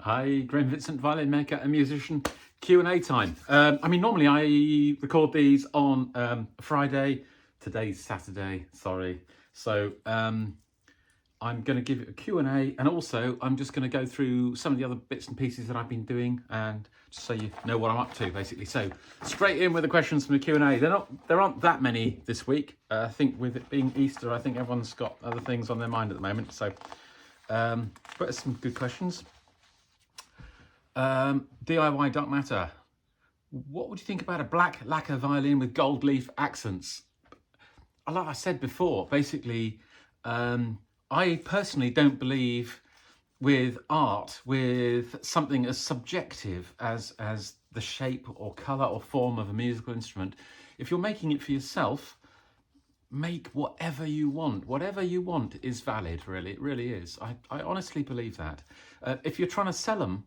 Hi, Graham Vincent, violin maker and musician. Q&A time. Normally I record these on Friday. Today's Saturday, sorry. So I'm going to give it a Q&A, and also I'm just going to go through some of the other bits and pieces that I've been doing, and just so you know what I'm up to, basically. So straight in with the questions from the Q&A. There aren't that many this week. I think with it being Easter, I think everyone's got other things on their mind at the moment. So, but some good questions. DIY Dark Matter. What would you think about a black lacquer violin with gold leaf accents? Like I said before, basically, I personally don't believe with art, with something as subjective as the shape or colour or form of a musical instrument. If you're making it for yourself, make whatever you want. Whatever you want is valid, really. It really is. I honestly believe that. If you're trying to sell them,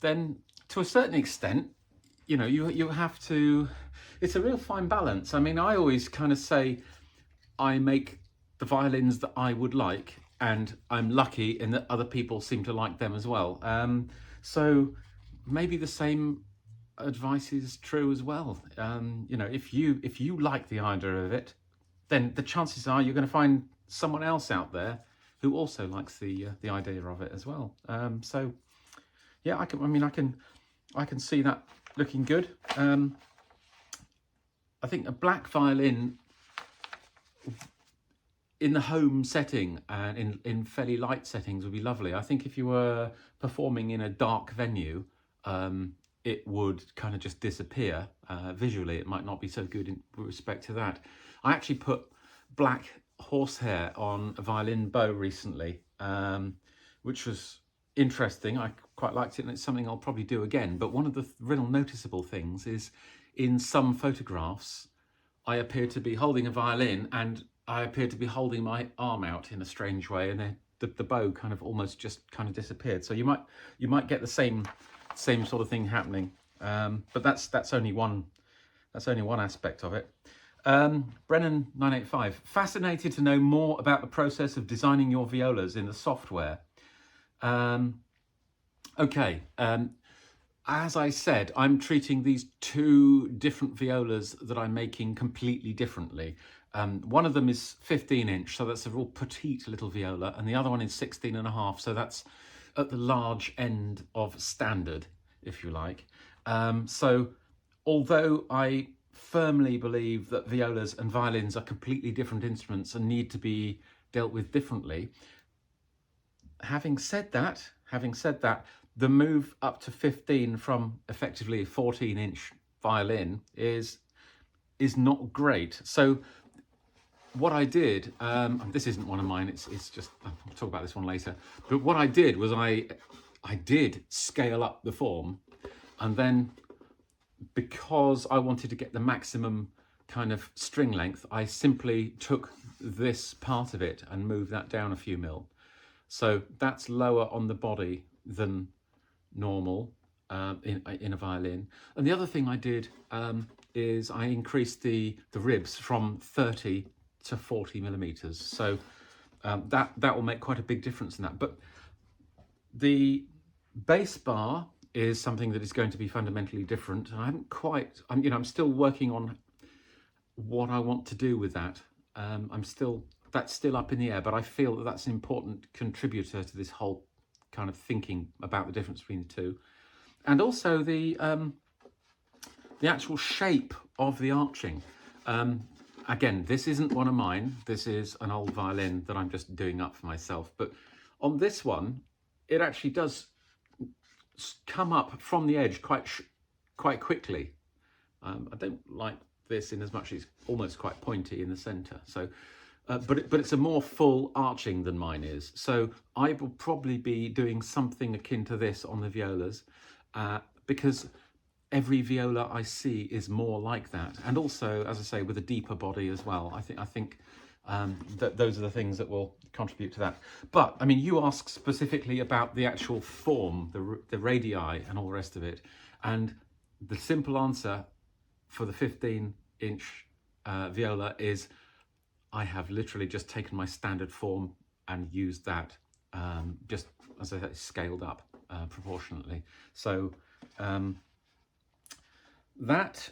then to a certain extent, you know, you have to, it's a real fine balance. I mean, I always kind of say I make the violins that I would like, and I'm lucky in that other people seem to like them as well. So maybe the same advice is true as well. You know, if you like the idea of it, then the chances are you're going to find someone else out there who also likes the idea of it as well. So yeah, I can see that looking good. I think a black violin in the home setting and in fairly light settings would be lovely. I think if you were performing in a dark venue, it would kind of just disappear. Visually, it might not be so good in respect to that. I actually put black horsehair on a violin bow recently, which was interesting. I quite liked it, and it's something I'll probably do again. But one of the real noticeable things is in some photographs, I appear to be holding a violin and I appear to be holding my arm out in a strange way, and then the bow kind of almost just kind of disappeared. So you might get the same sort of thing happening. But that's only one aspect of it. Brennan 985, fascinated to know more about the process of designing your violas in the software. Okay, as I said, I'm treating these two different violas that I'm making completely differently. One of them is 15-inch, so that's a real petite little viola, and the other one is 16.5, so that's at the large end of standard, if you like. So although I firmly believe that violas and violins are completely different instruments and need to be dealt with differently, having said that, the move up to 15 from effectively a 14-inch violin is not great. So what I did, this isn't one of mine, it's just, I'll talk about this one later, but what I did was I did scale up the form, and then because I wanted to get the maximum kind of string length, I simply took this part of it and moved that down a few mil. So that's lower on the body than normal in a violin. And the other thing I did is I increased the ribs from 30 to 40 millimeters. So that will make quite a big difference in that. But the bass bar is something that is going to be fundamentally different. And I haven't quite, I'm still working on what I want to do with that. That's still up in the air, but I feel that that's an important contributor to this whole kind of thinking about the difference between the two. And also the actual shape of the arching. Again, this isn't one of mine. This is an old violin that I'm just doing up for myself. But on this one, it actually does come up from the edge quite quickly. I don't like this in as much as it's almost quite pointy in the center. So, but it's a more full arching than mine is. So I will probably be doing something akin to this on the violas, because every viola I see is more like that. And also, as I say, with a deeper body as well. I think that those are the things that will contribute to that. But I mean, you ask specifically about the actual form, the radii and all the rest of it. And the simple answer for the 15-inch viola is I have literally just taken my standard form and used that, just as I say, scaled up proportionately. So that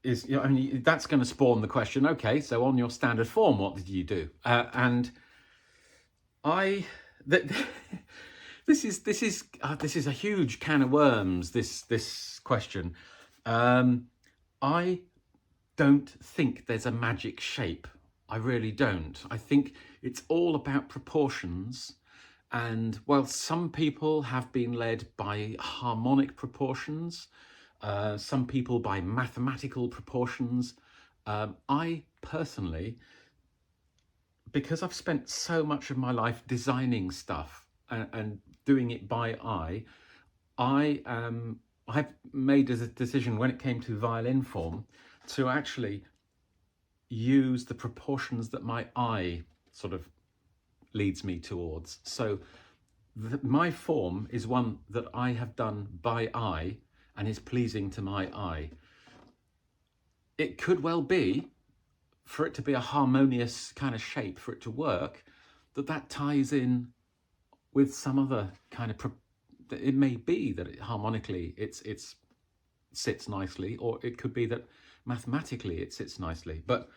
is, I mean, that's going to spawn the question, okay, so on your standard form, what did you do? And I, this is a huge can of worms, this question. I don't think there's a magic shape. I really don't. I think it's all about proportions. And while some people have been led by harmonic proportions, some people by mathematical proportions, I personally, because I've spent so much of my life designing stuff and doing it by eye, I've made a decision when it came to violin form to actually use the proportions that my eye sort of leads me towards. So my form is one that I have done by eye and is pleasing to my eye. It could well be, for it to be a harmonious kind of shape, for it to work, that ties in with some other kind of, it may be that harmonically it sits nicely, or it could be that mathematically it sits nicely. But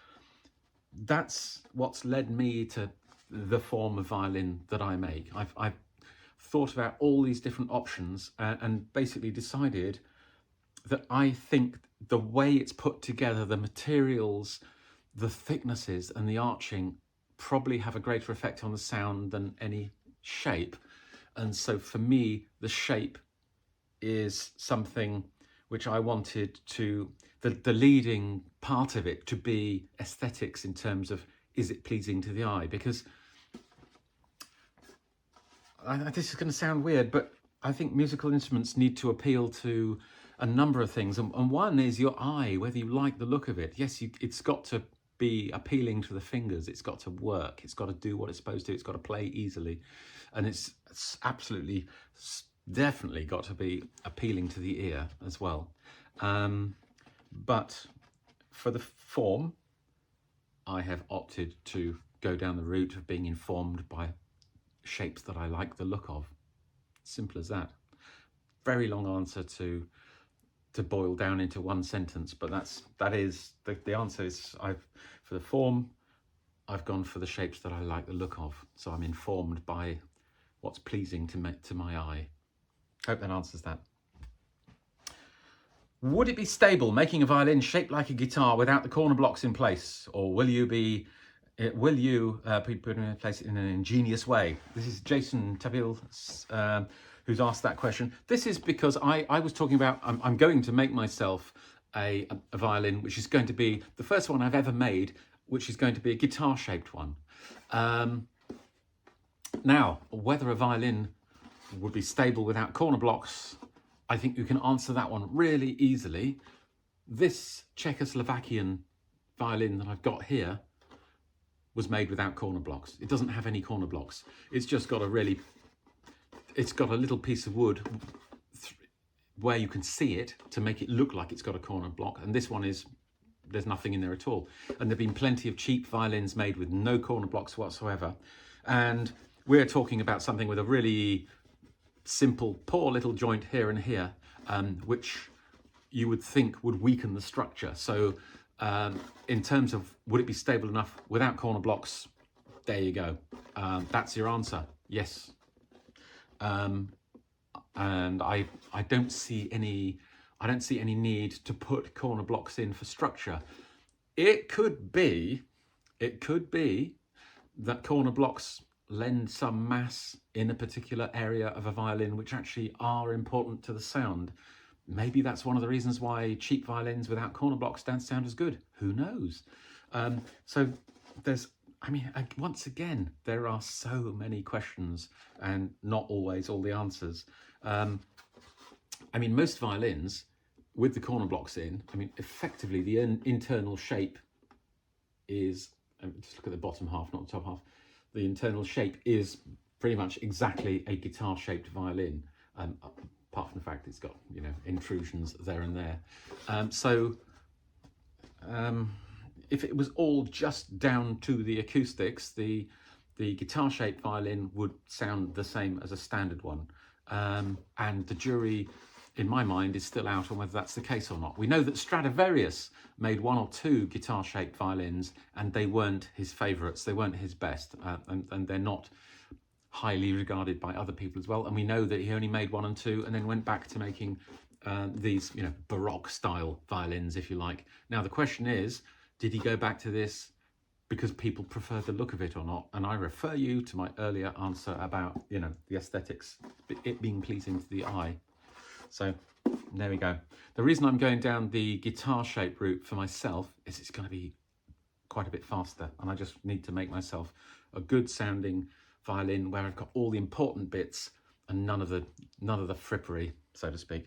that's what's led me to the form of violin that I make. I've thought about all these different options and basically decided that I think the way it's put together, the materials, the thicknesses and the arching probably have a greater effect on the sound than any shape. And so for me, the shape is something which I wanted to, the leading part of it to be aesthetics in terms of, is it pleasing to the eye? Because this is going to sound weird, but I think musical instruments need to appeal to a number of things. And one is your eye, whether you like the look of it. Yes, it's got to be appealing to the fingers. It's got to work. It's got to do what it's supposed to. It's got to play easily. And it's absolutely, definitely got to be appealing to the ear as well. But for the form, I have opted to go down the route of being informed by shapes that I like the look of. Simple as that. Very long answer to boil down into one sentence, but that is the answer is, for the form, I've gone for the shapes that I like the look of. So I'm informed by what's pleasing to my eye. Hope that answers that. Would it be stable making a violin shaped like a guitar without the corner blocks in place, or will you be put it in place in an ingenious way? This is Jason Tabil, who's asked that question. This is because I was talking about, I'm going to make myself a violin, which is going to be the first one I've ever made, which is going to be a guitar-shaped one. Now, whether a violin would be stable without corner blocks, I think you can answer that one really easily. This Czechoslovakian violin that I've got here was made without corner blocks. It doesn't have any corner blocks. It's just got it's got a little piece of wood where you can see it to make it look like it's got a corner block. And this one there's nothing in there at all. And there've been plenty of cheap violins made with no corner blocks whatsoever. And we're talking about something with a really simple, poor little joint here and here, which you would think would weaken the structure. So in terms of would it be stable enough without corner blocks, there you go. That's your answer, yes. And I don't see any need to put corner blocks in for structure. It could be that corner blocks lend some mass in a particular area of a violin which actually are important to the sound. Maybe that's one of the reasons why cheap violins without corner blocks don't sound as good. Who knows? So there's, once again, there are so many questions and not always all the answers. Most violins with the corner blocks in, effectively the internal shape is, just look at the bottom half, not the top half. The internal shape is pretty much exactly a guitar-shaped violin, apart from the fact it's got, intrusions there and there. If it was all just down to the acoustics, the the guitar-shaped violin would sound the same as a standard one. And the jury, in my mind, is still out on whether that's the case or not. We know that Stradivarius made 1 or 2 guitar-shaped violins, and they weren't his favourites. They weren't his best, and they're not highly regarded by other people as well. And we know that he only made 1 and 2, and then went back to making these, Baroque style violins, if you like. Now the question is, did he go back to this because people prefer the look of it or not? And I refer you to my earlier answer about, the aesthetics, it being pleasing to the eye. So there we go. The reason I'm going down the guitar shape route for myself is it's going to be quite a bit faster, and I just need to make myself a good sounding violin where I've got all the important bits and none of the frippery, so to speak.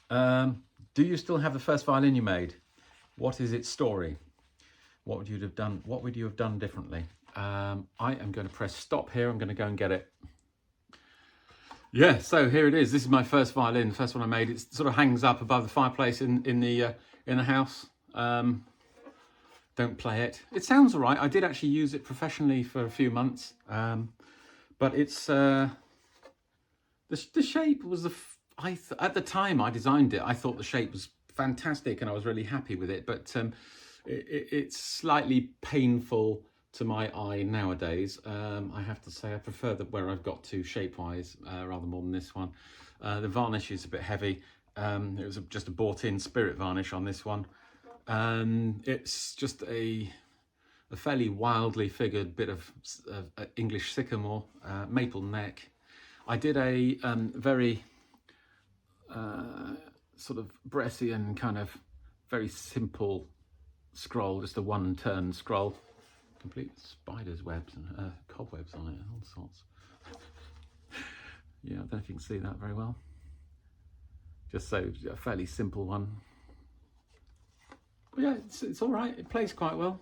Do you still have the first violin you made? What is its story? What would you have done? What would you have done differently? I am going to press stop here. I'm going to go and get it. Yeah, so here it is. This is my first violin, the first one I made. It sort of hangs up above the fireplace in the house. Don't play it. It sounds all right. I did actually use it professionally for a few months, but it's the shape was at the time I designed it, I thought the shape was fantastic and I was really happy with it, but it's slightly painful to my eye nowadays. I have to say I prefer where I've got to shape-wise rather more than this one. The varnish is a bit heavy. It was just a bought-in spirit varnish on this one. It's just a fairly wildly figured bit of English sycamore, maple neck. I did a very sort of Brescian kind of very simple scroll, just a 1-turn scroll, complete with spiders' webs and cobwebs on it, all sorts. Yeah, I don't know if you can see that very well. Just so a fairly simple one. But yeah, it's all right. It plays quite well.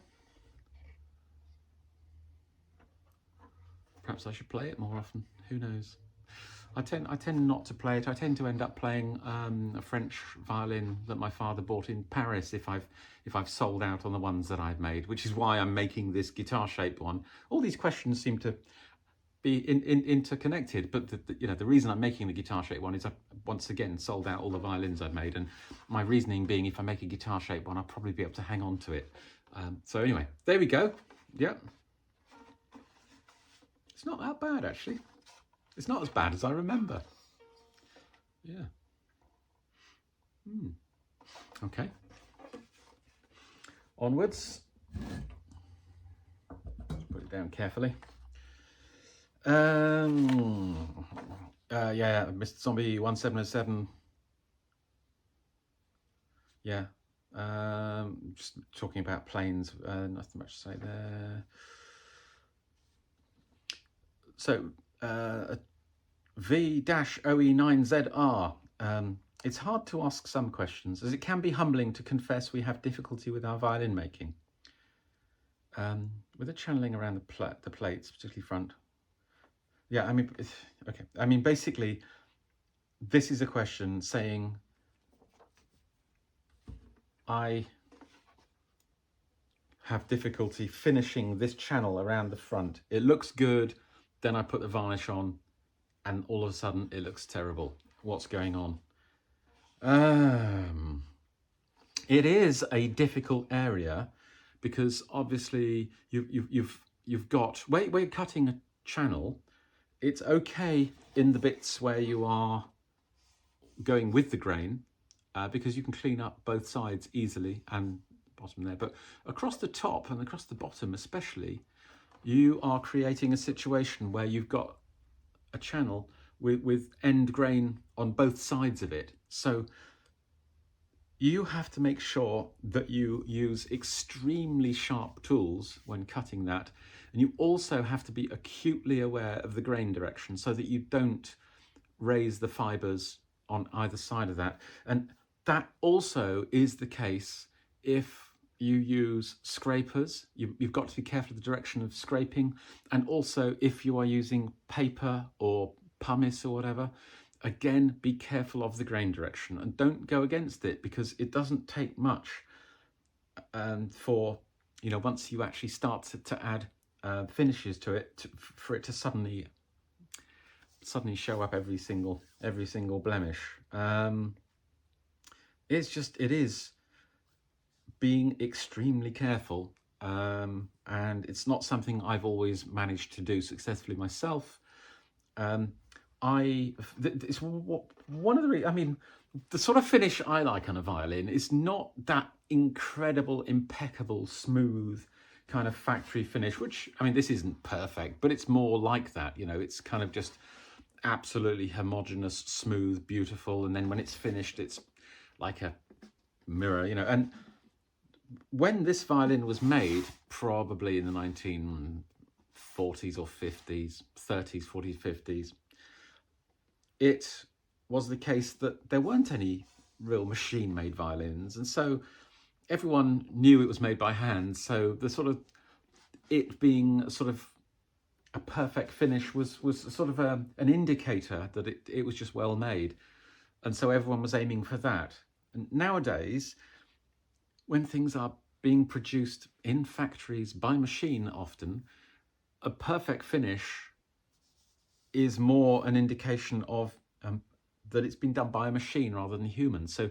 Perhaps I should play it more often. Who knows? I tend not to play it. I tend to end up playing a French violin that my father bought in Paris if I've sold out on the ones that I've made, which is why I'm making this guitar-shaped one. All these questions seem to be interconnected, but the reason I'm making the guitar-shaped one is I once again sold out all the violins I've made, and my reasoning being if I make a guitar-shaped one, I'll probably be able to hang on to it. So anyway, there we go. Yeah, it's not that bad actually. It's not as bad as I remember. Yeah. Okay. Onwards. Just put it down carefully. Yeah, Mr. Zombie 1707. Yeah. Just talking about planes. Nothing much to say there. So. V-OE9ZR. It's hard to ask some questions, as it can be humbling to confess we have difficulty with our violin making. With the channeling around the plates, particularly front. Yeah, I mean, okay. I mean, basically, this is a question saying, I have difficulty finishing this channel around the front. It looks good, then I put the varnish on, and all of a sudden it looks terrible. What's going on? It is a difficult area because obviously you've got where you're cutting a channel. It's okay in the bits where you are going with the grain because you can clean up both sides easily and bottom there. But across the top and across the bottom especially, you are creating a situation where you've got a channel with end grain on both sides of it. So you have to make sure that you use extremely sharp tools when cutting that. And you also have to be acutely aware of the grain direction so that you don't raise the fibers on either side of that. And that also is the case if you use scrapers. You've got to be careful of the direction of scraping, and also if you are using paper or pumice or whatever, again, be careful of the grain direction and don't go against it, because it doesn't take much for, once you actually start to add finishes to it for it to suddenly show up every single blemish. It is being extremely careful, and it's not something I've always managed to do successfully myself. It's one of the reasons. I mean, the sort of finish I like on a violin is not that incredible, impeccable, smooth kind of factory finish, which, I mean, this isn't perfect, but it's more like that, you know. It's kind of just absolutely homogeneous, smooth, beautiful, and then when it's finished, it's like a mirror, you know. And when this violin was made, probably in the 1940s or 50s, 30s, 40s, 50s, it was the case that there weren't any real machine-made violins, and so everyone knew it was made by hand. So the sort of it being sort of a perfect finish was sort of an indicator that it was just well made, and so everyone was aiming for that. And nowadays, when things are being produced in factories by machine, often a perfect finish is more an indication of that it's been done by a machine rather than human. So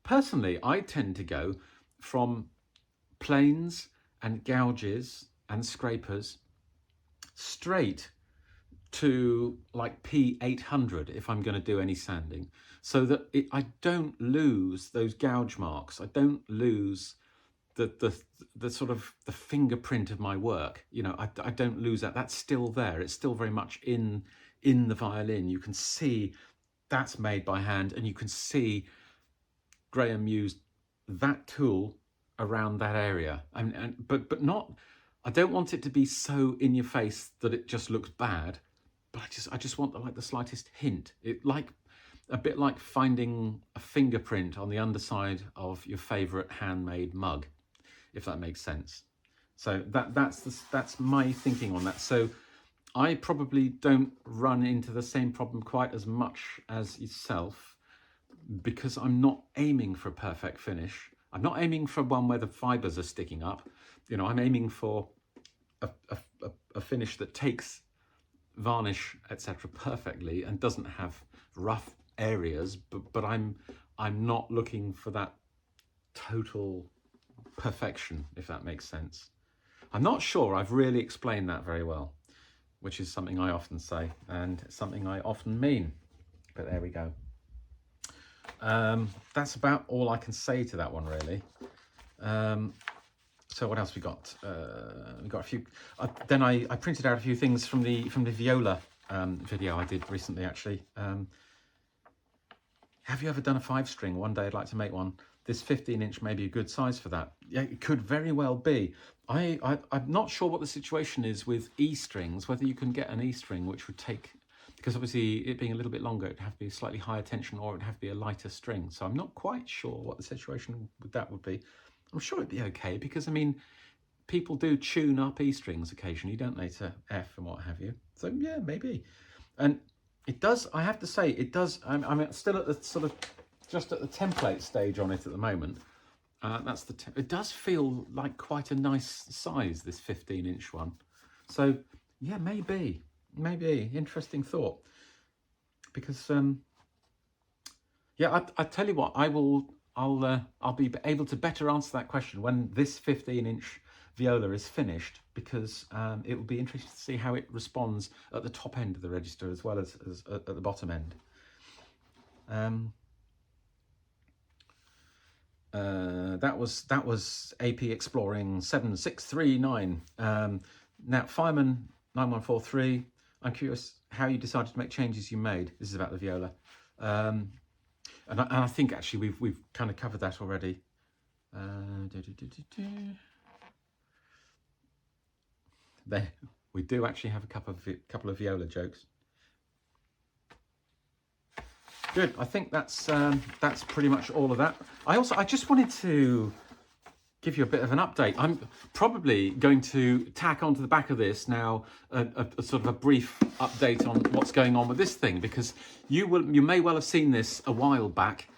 personally, I tend to go from planes and gouges and scrapers straight to like P800 if I'm going to do any sanding, so that I don't lose those gouge marks. I don't lose the sort of the fingerprint of my work. You know, I don't lose that. That's still there. It's still very much in the violin. You can see that's made by hand, and you can see Graham used that tool around that area. But not. I don't want it to be so in your face that it just looks bad. But I just want like the slightest hint. It like a bit like finding a fingerprint on the underside of your favorite handmade mug, if that makes sense. So that's my thinking on that. So I probably don't run into the same problem quite as much as yourself, because I'm not aiming for a perfect finish. I'm not aiming for one where the fibers are sticking up. You know, I'm aiming for a finish that takes varnish, etc., perfectly and doesn't have rough areas. But I'm not looking for that total perfection, if that makes sense. I'm not sure I've really explained that very well, which is something I often say and something I often mean. But there we go. That's about all I can say to that one, really. So what else we got? We got a few. Then I printed out a few things from the Viola video I did recently, actually. Have you ever done a 5-string? One day I'd like to make one. This 15-inch may be a good size for that. Yeah, it could very well be. I'm not sure what the situation is with E strings, whether you can get an E string which would take, because obviously it being a little bit longer, it'd have to be slightly higher tension, or it'd have to be a lighter string. So I'm not quite sure what the situation with that would be. I'm sure it'd be okay, because I mean, people do tune up E strings occasionally, don't they, to F and what have you. So yeah, maybe. And it does, I have to say, it does, I'm still at the sort of, just at the template stage on it at the moment. It does feel like quite a nice size, this 15-inch one. So yeah, maybe, interesting thought. Because yeah, I tell you what, I'll be able to better answer that question when this 15-inch viola is finished, because it will be interesting to see how it responds at the top end of the register as well as at the bottom end. That was AP Exploring 7639. Now Fireman 9143. I'm curious how you decided to make changes you made. This is about the viola, and I think actually we've kind of covered that already. There, we do actually have a couple of viola jokes. Good. I think that's pretty much all of that. I just wanted to give you a bit of an update. I'm probably going to tack onto the back of this now a sort of a brief update on what's going on with this thing, because you may well have seen this a while back.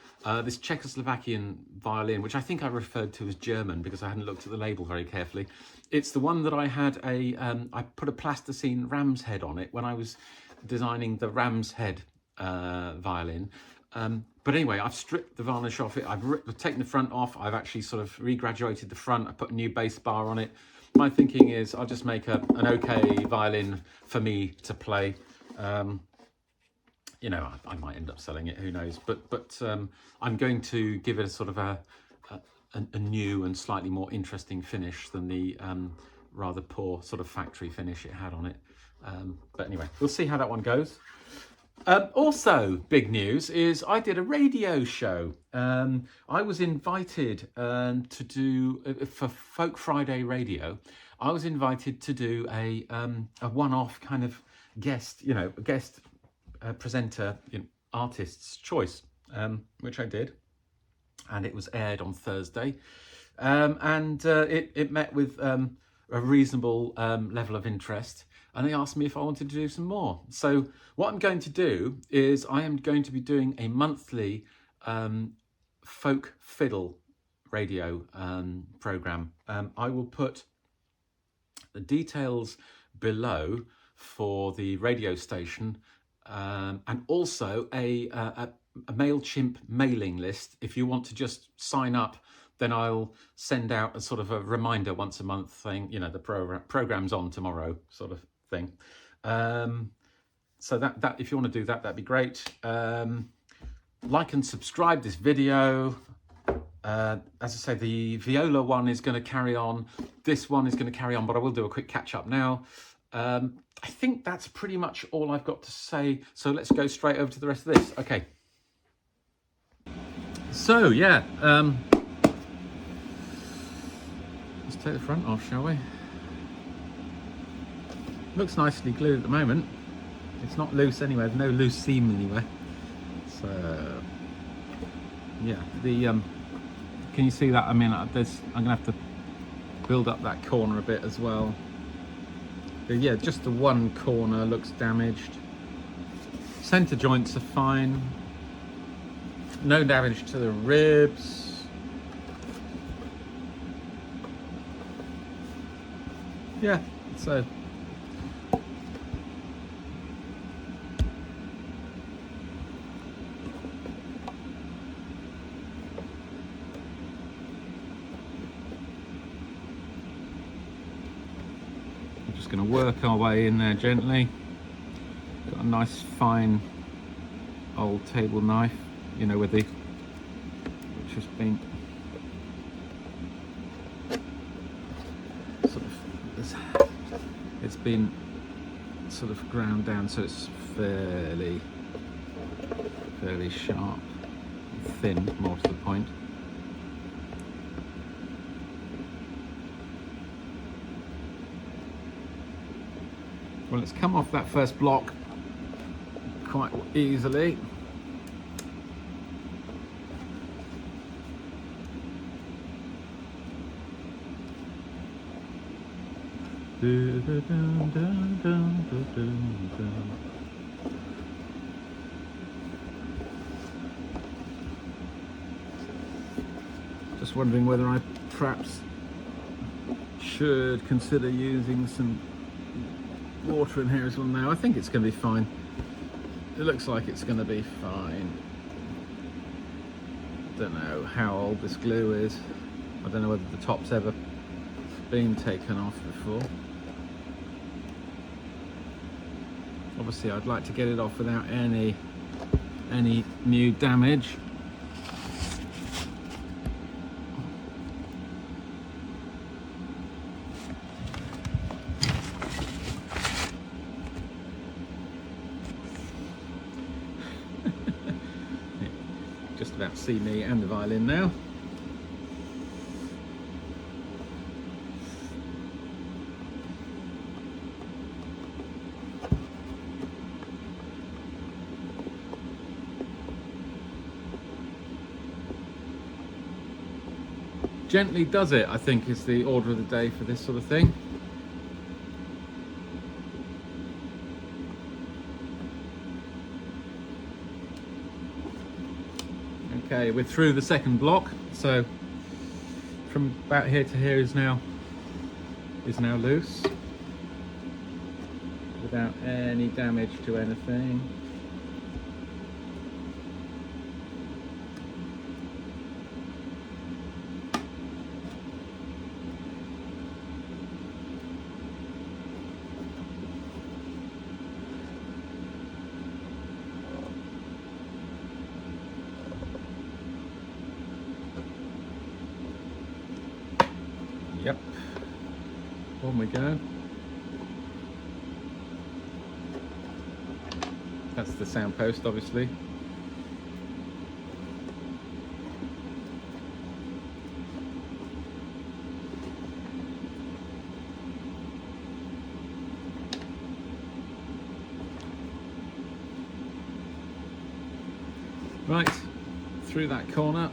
this Czechoslovakian violin, which I think I referred to as German because I hadn't looked at the label very carefully. It's the one that I had I put a plasticine ram's head on it when I was designing the ram's head violin. But anyway, I've stripped the varnish off it. I've taken the front off. I've actually sort of regraduated the front. I put a new bass bar on it. My thinking is I'll just make an okay violin for me to play. You know, I might end up selling it, who knows? But I'm going to give it a sort of a new and slightly more interesting finish than the rather poor sort of factory finish it had on it. But anyway, we'll see how that one goes. Also, big news is I did a radio show. I was invited to do, for Folk Friday Radio, I was invited to do a one-off kind of guest, guest presenter, artist's choice, which I did. And it was aired on Thursday. It met with a reasonable level of interest. And they asked me if I wanted to do some more. So what I'm going to do is I am going to be doing a monthly folk fiddle radio program. I will put the details below for the radio station and also a MailChimp mailing list. If you want to just sign up, then I'll send out a sort of a reminder once a month saying, the program's on tomorrow, sort of thing. So that if you want to do that, that'd be great. Like and subscribe this video. As I say, the viola one is going to carry on. This one is going to carry on, but I will do a quick catch up now. I think that's pretty much all I've got to say. So let's go straight over to the rest of this. Okay. So yeah, let's take the front off, shall we? Looks nicely glued at the moment. It's not loose anywhere. There's no loose seam anywhere. So yeah, can you see that? I mean, I'm gonna have to build up that corner a bit as well. But yeah, just the one corner looks damaged. Center joints are fine. No damage to the ribs. Yeah, so going to work our way in there gently. Got a nice fine old table knife, with which has been it's been sort of ground down, so it's fairly sharp, thin, more to the point. Well, it's come off that first block quite easily. Just wondering whether I perhaps should consider using some water in here as well now. I think it's going to be fine. It looks like it's going to be fine. Don't know how old this glue is. I don't know whether the top's ever been taken off before. Obviously I'd like to get it off without any new damage. Just about see me and the violin now. Gently does it, I think, is the order of the day for this sort of thing. Okay, we're through the second block, so from about here to here is now loose without any damage to anything. Yep, on we go. That's the sound post, obviously. Right, through that corner.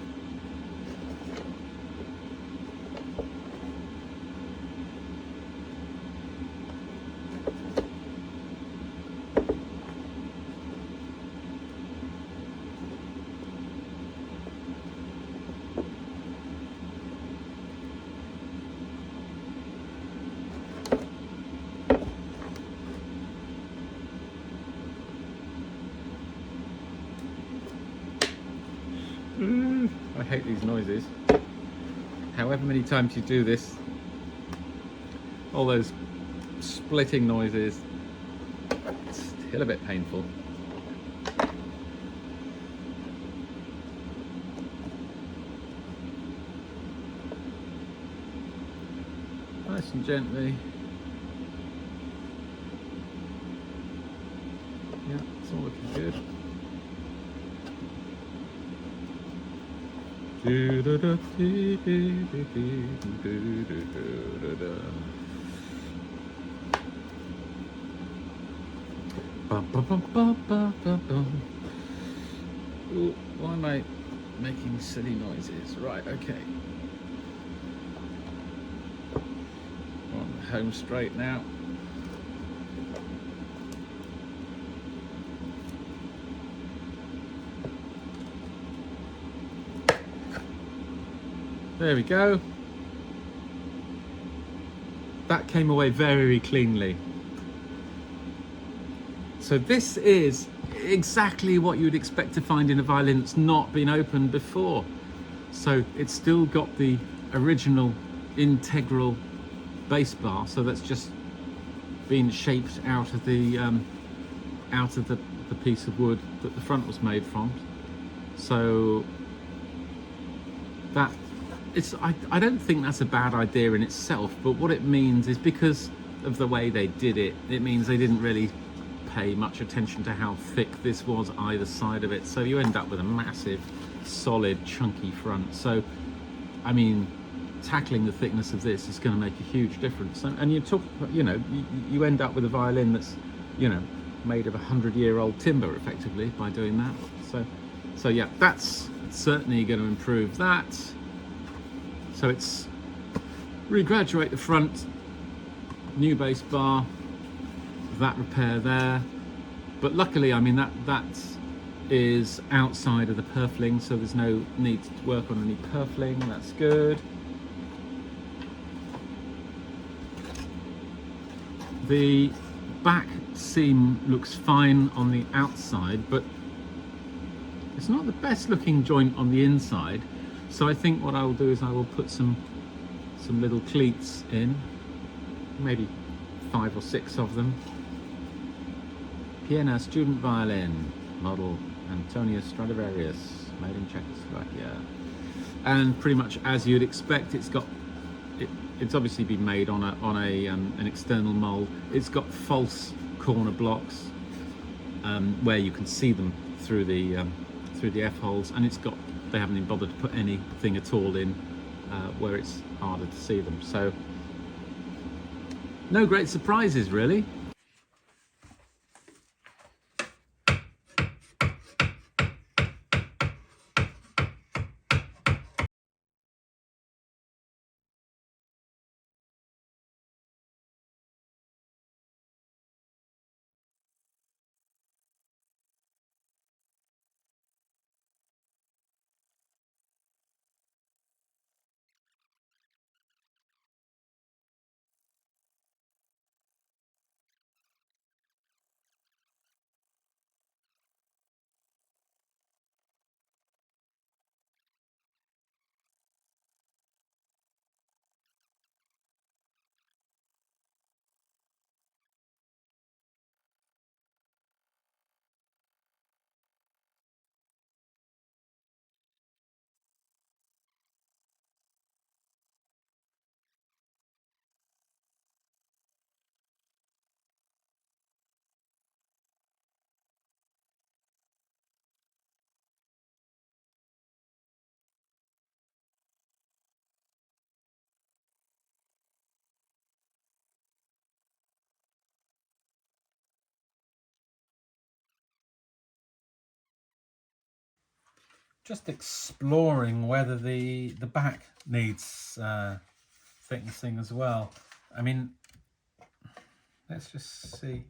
I hate these noises. However many times you do this, all those splitting noises, it's still a bit painful. Nice and gently. Yeah, it's all looking good. Ooh, why am I making silly noises? Right, okay. We're on the home straight now. There we go. That came away very cleanly. So this is exactly what you'd expect to find in a violin that's not been opened before. So it's still got the original integral bass bar, so that's just been shaped out of the piece of wood that the front was made from. So that I don't think that's a bad idea in itself, but what it means is, because of the way they did it, it means they didn't really pay much attention to how thick this was either side of it, so you end up with a massive solid chunky front. So I mean, tackling the thickness of this is going to make a huge difference, and you end up with a violin that's, you know, made of 100-year-old timber effectively by doing that. So yeah, that's certainly going to improve that. So it's regraduate the front, new bass bar, that repair there. But luckily, I mean, that is outside of the purfling, so there's no need to work on any purfling. That's good. The back seam looks fine on the outside, but it's not the best looking joint on the inside. So I think what I will do is I will put some little cleats in, maybe 5 or 6 of them. Piena student violin, model Antonio Stradivarius, made in Czechoslovakia. And pretty much as you'd expect, it's obviously been made on an external mold. It's got false corner blocks where you can see them through the F-holes, and they haven't even bothered to put anything at all in where it's harder to see them. So no great surprises really. just exploring whether the back needs thicknessing as well. I mean, let's just see.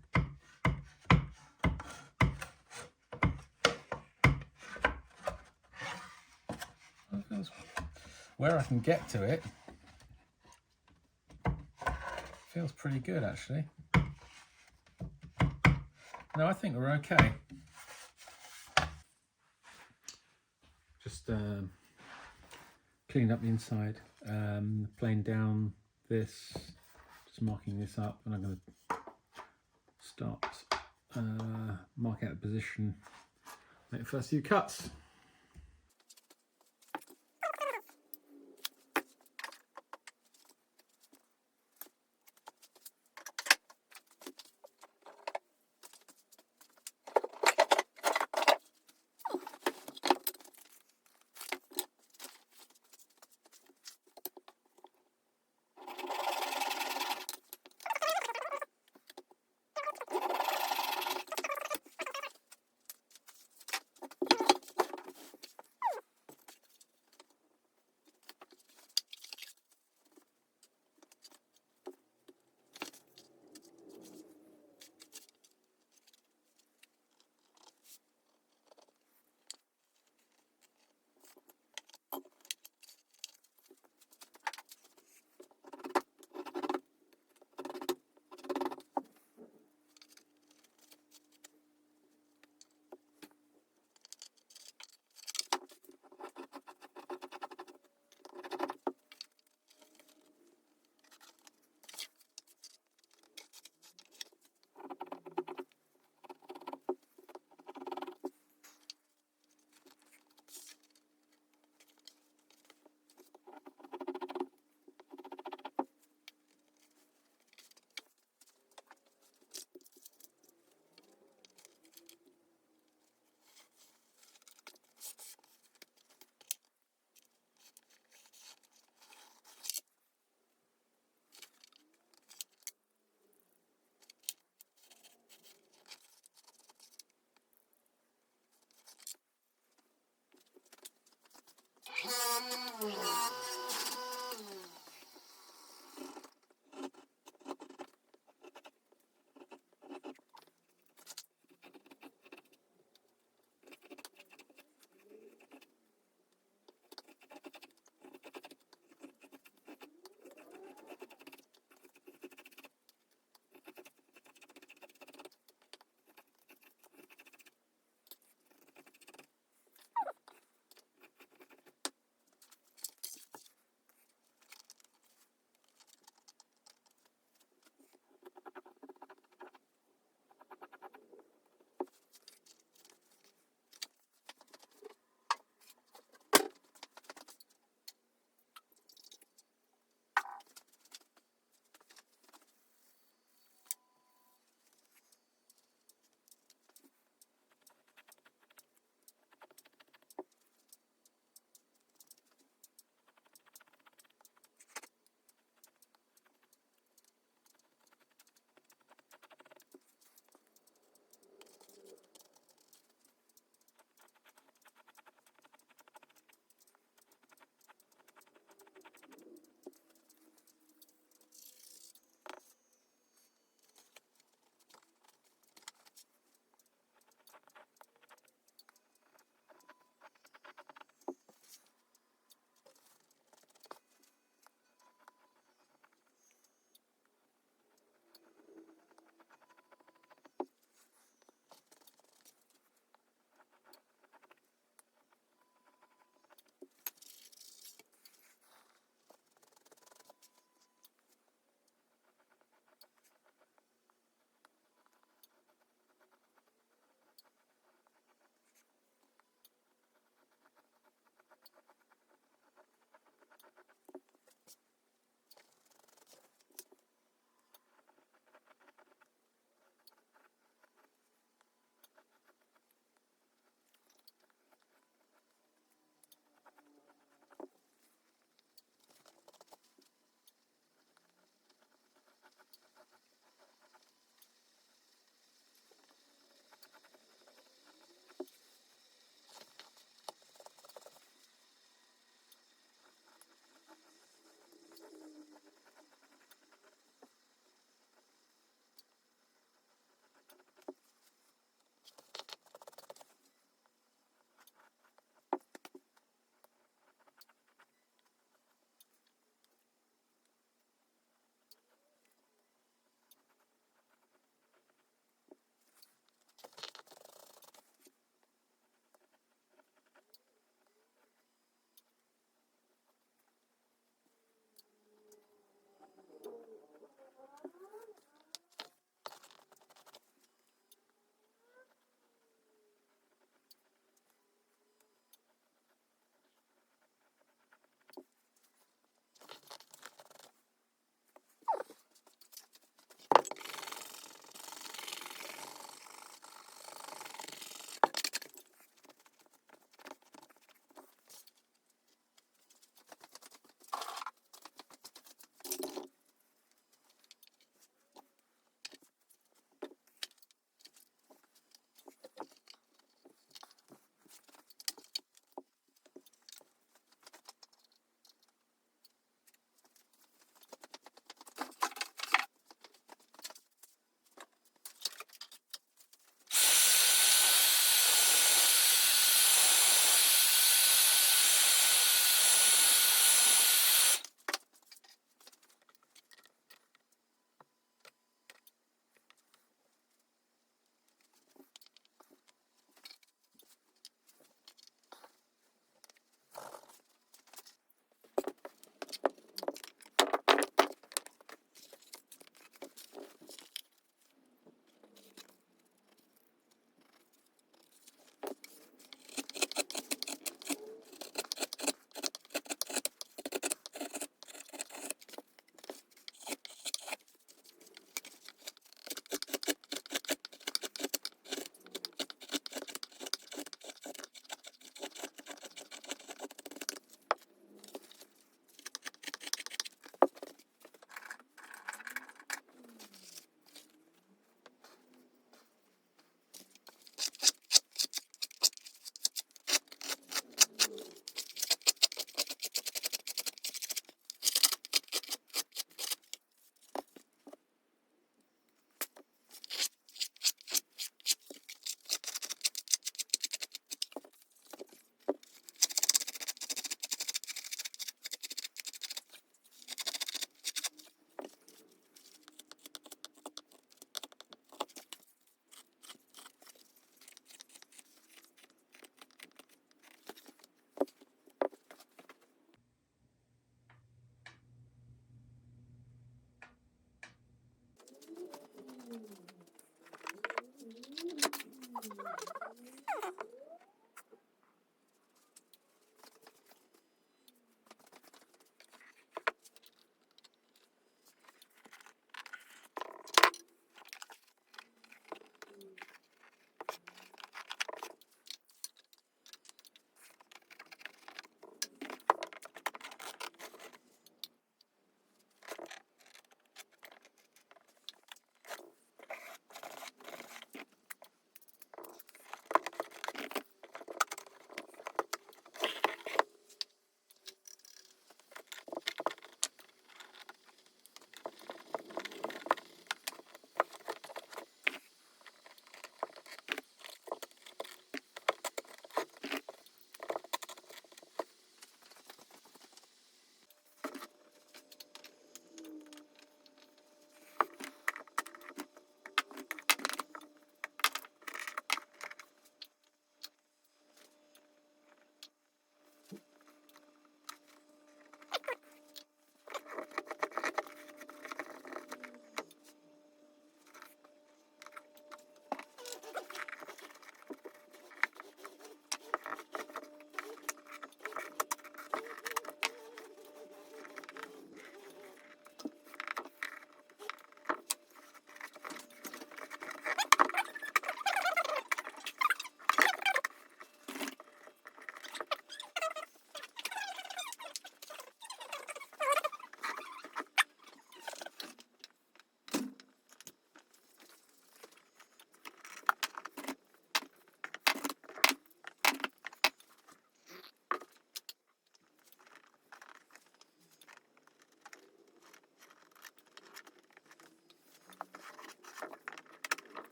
Where I can get to it feels pretty good, actually. No, I think we're okay. Just cleaned up the inside, playing down this, just marking this up, and I'm going to start marking out the position, make the first few cuts.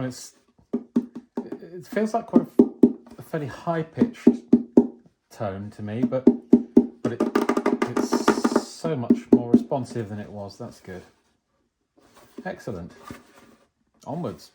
when it feels like quite a fairly high-pitched tone to me, but it's so much more responsive than it was. That's good. Excellent. Onwards.